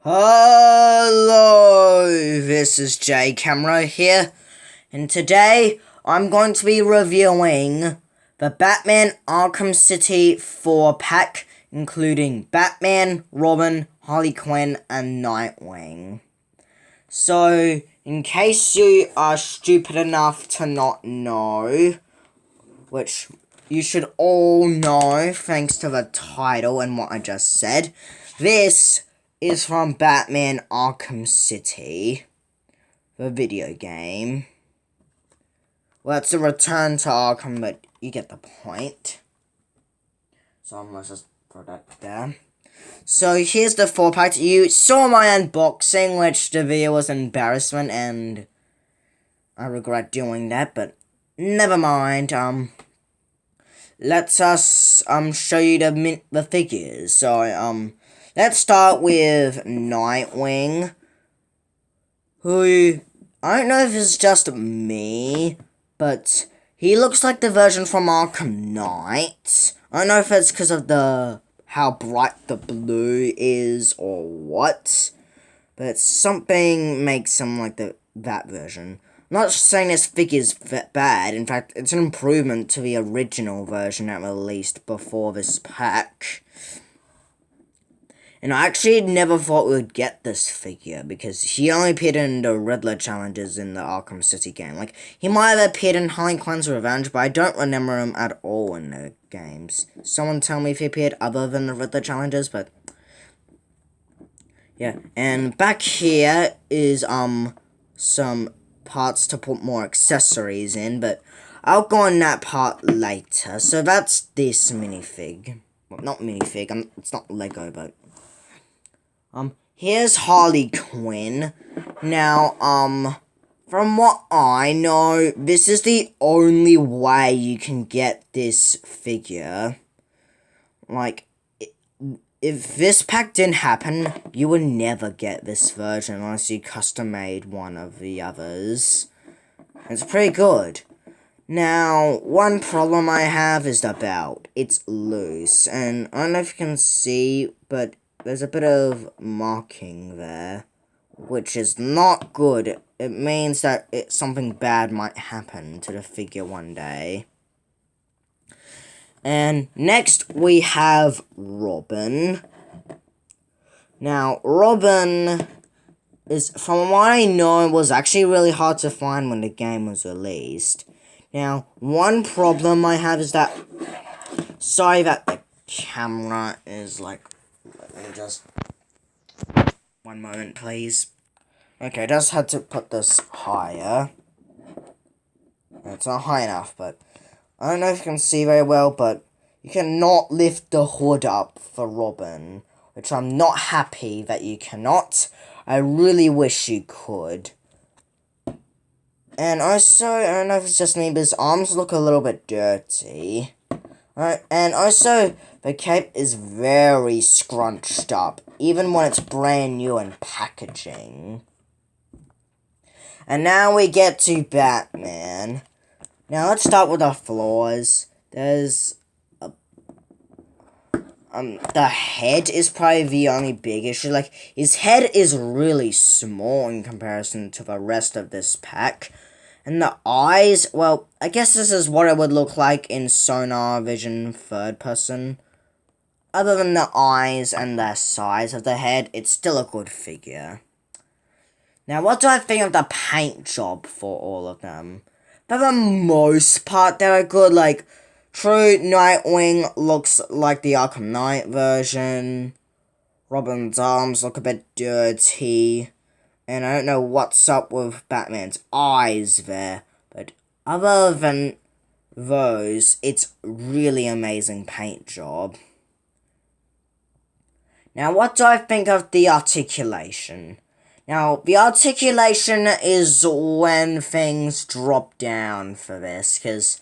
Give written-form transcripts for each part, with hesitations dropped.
Hello, this is Jcamera here, and today I'm going to be reviewing the Batman Arkham City 4-pack, including Batman, Robin, Harley Quinn, and Nightwing. So, in case you are stupid enough to not know, which you should all know thanks to the title and what I just said, this is from Batman Arkham City, the video game. Well, it's a return to Arkham, but you get the point. So I'm gonna just put that there. So here's the 4-pack. You saw my unboxing, which the video was embarrassment, and I regret doing that, but never mind. Let us show you the figures. So let's start with Nightwing, who I don't know if it's just me, but he looks like the version from Arkham Knight. I don't know if it's because of how bright the blue is or what, but something makes him like that version. I'm not saying this figure's bad. In fact, it's an improvement to the original version that released before this pack. And I actually never thought we would get this figure, because he only appeared in the Riddler challenges in the Arkham City game. Like, he might have appeared in Harley Quinn's Revenge, but I don't remember him at all in the games. Someone tell me if he appeared other than the Riddler challenges, but yeah. And back here is some parts to put more accessories in, but I'll go on that part later. So that's this minifig. Well, not minifig, it's not Lego, but here's Harley Quinn. Now, from what I know, this is the only way you can get this figure. Like, if this pack didn't happen, you would never get this version unless you custom-made one of the others. It's pretty good. Now, one problem I have is the belt. It's loose, and I don't know if you can see, but there's a bit of marking there, which is not good. It means that something bad might happen to the figure one day. And next we have Robin. Now, Robin is, from what I know, was actually really hard to find when the game was released. Now, one problem I have is that, sorry that the camera is like, let me just, one moment please. Okay, I just had to put this higher. It's not high enough, but I don't know if you can see very well, but you cannot lift the hood up for Robin, which I'm not happy that you cannot. I really wish you could. And also, I don't know if it's just me, but his arms look a little bit dirty. Alright, and also, the cape is very scrunched up, even when it's brand new in packaging. And now we get to Batman. Now let's start with the flaws. There's the head is probably the only big issue. Like, his head is really small in comparison to the rest of this pack. And the eyes, well, I guess this is what it would look like in Sonar Vision third person. Other than the eyes and the size of the head, it's still a good figure. Now, what do I think of the paint job for all of them? For the most part, they're good. Like, true Nightwing looks like the Arkham Knight version. Robin's arms look a bit dirty. And I don't know what's up with Batman's eyes there. But other than those, it's really amazing paint job. Now, what do I think of the articulation? Now, the articulation is when things drop down for this, because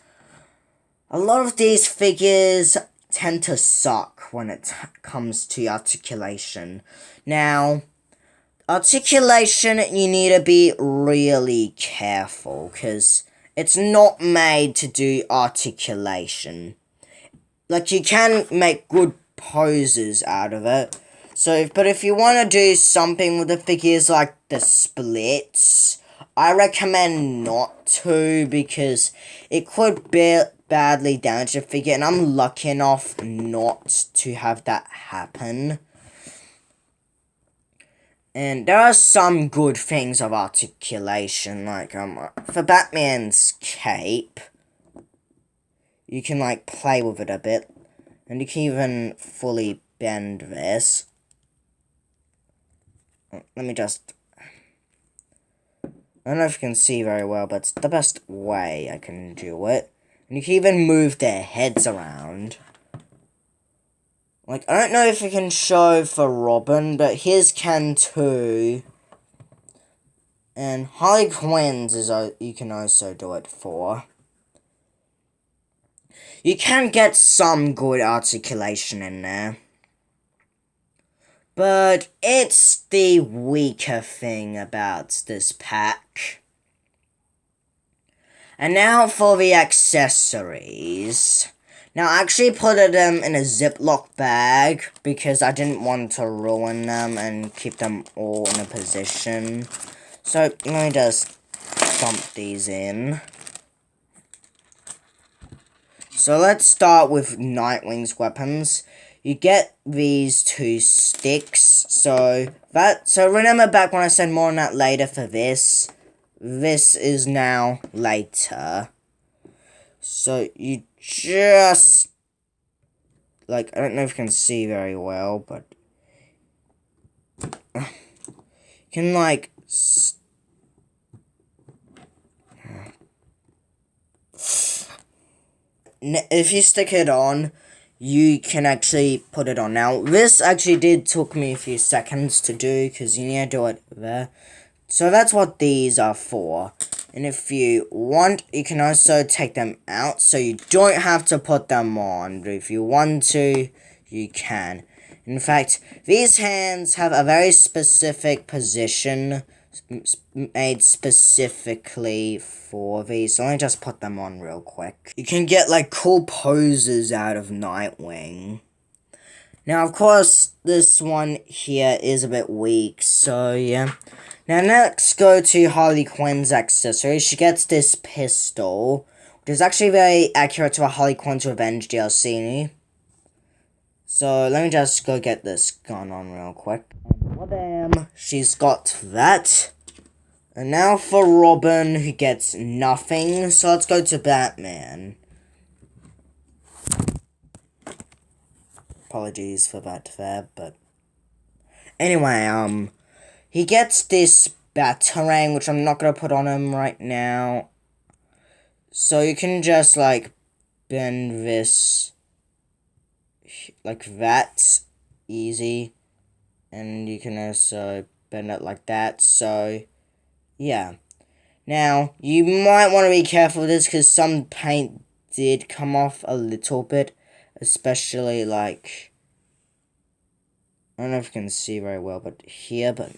a lot of these figures tend to suck when it comes to articulation. Now, articulation, you need to be really careful, because it's not made to do articulation. Like, you can make good poses out of it. So, but if you want to do something with the figures like the splits, I recommend not to, because it could badly damage the figure, and I'm lucky enough not to have that happen. And there are some good things of articulation, like, for Batman's cape, you can, like, play with it a bit, and you can even fully bend this. Let me just... I don't know if you can see very well, but it's the best way I can do it. And you can even move their heads around. Like, I don't know if you can show for Robin, but his can too. And Harley Quinn's you can also do it for. You can get some good articulation in there. But it's the weaker thing about this pack. And now for the accessories. Now, I actually put them in a Ziploc bag because I didn't want to ruin them and keep them all in a position. So, let me just dump these in. So, let's start with Nightwing's weapons. You get these 2 sticks. So remember back when I said more on that later for this. This is now later. So, you just, like, I don't know if you can see very well, but you can, like, if you stick it on, you can actually put it on. Now, this actually took me a few seconds to do, because you need to do it there. So that's what these are for. And if you want, you can also take them out, so you don't have to put them on. But if you want to, you can. In fact, these hands have a very specific position made specifically for these. So let me just put them on real quick. You can get, like, cool poses out of Nightwing. Now, of course, this one here is a bit weak, so yeah. Now, next, go to Harley Quinn's accessory. She gets this pistol, which is actually very accurate to a Harley Quinn's Revenge DLC. So, let me just go get this gun on real quick. And bam, she's got that. And now for Robin, who gets nothing. So, let's go to Batman. Apologies for that there, but... Anyway, he gets this Batarang, which I'm not going to put on him right now. So you can just, like, bend this like that. Easy. And you can also bend it like that. So, yeah. Now, you might want to be careful with this, because some paint did come off a little bit. Especially, like... I don't know if you can see very well, but here, but...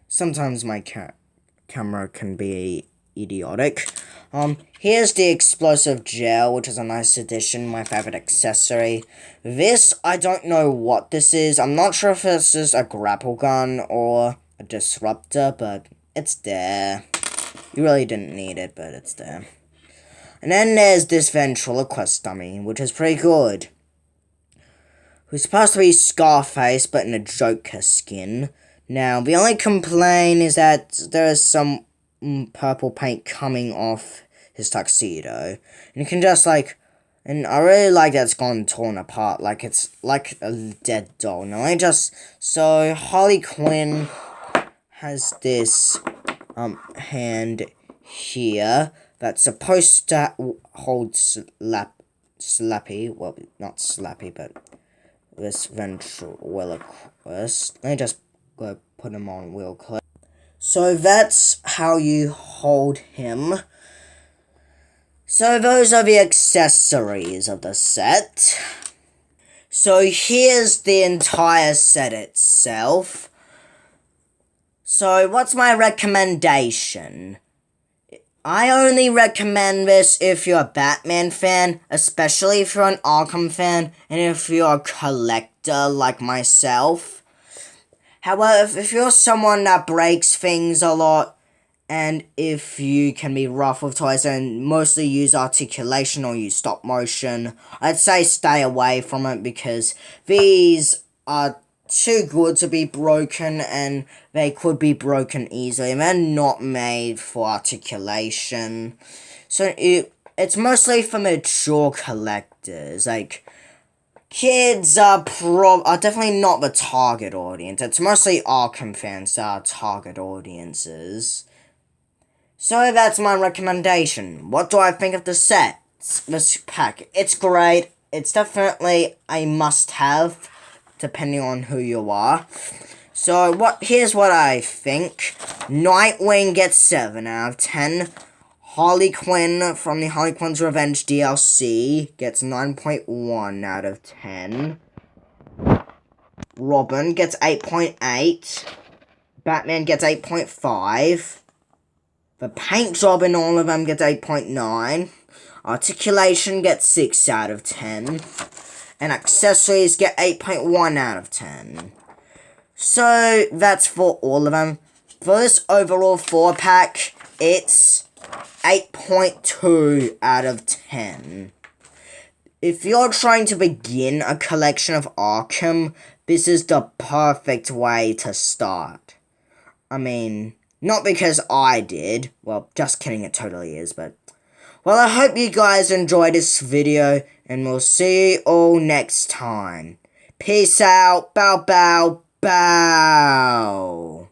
Sometimes my camera can be idiotic. Here's the explosive gel, which is a nice addition, my favorite accessory. This, I don't know what this is. I'm not sure if this is a grapple gun or a disruptor, but it's there. You really didn't need it, but it's there. And then there's this ventriloquist dummy, which is pretty good. Who's supposed to be Scarface, but in a Joker skin. Now, the only complaint is that there is some purple paint coming off his tuxedo. And you can just, like... And I really like that it's gone torn apart. Like, it's like a dead doll. Now, So, Harley Quinn has this, hand here that's supposed to hold Slappy. Well, not Slappy, but this ventriloquist. Let me just go put him on real quick. So that's how you hold him. So those are the accessories of the set. So here's the entire set itself. So what's my recommendation? I only recommend this if you're a Batman fan, especially if you're an Arkham fan, and if you're a collector like myself. However, if you're someone that breaks things a lot, and if you can be rough with toys and mostly use articulation or use stop motion, I'd say stay away from it because these are too good to be broken and they could be broken easily. They're not made for articulation. So it's mostly for mature collectors. Like, kids are definitely not the target audience. It's mostly Arkham fans that are target audiences. So that's my recommendation. What do I think of the set? This pack. It's great. It's definitely a must-have, depending on who you are. So here's what I think. Nightwing gets 7 out of 10. Harley Quinn from the Harley Quinn's Revenge DLC gets 9.1 out of 10. Robin gets 8.8. Batman gets 8.5. The paint job in all of them gets 8.9. Articulation gets 6 out of 10. And accessories get 8.1 out of 10. So, that's for all of them. For this overall 4-pack, it's 8.2 out of 10. If you're trying to begin a collection of Arkham, this is the perfect way to start. I mean, not because I did. Well, just kidding, it totally is, but... Well, I hope you guys enjoyed this video, and we'll see you all next time. Peace out. Bow, bow, bow.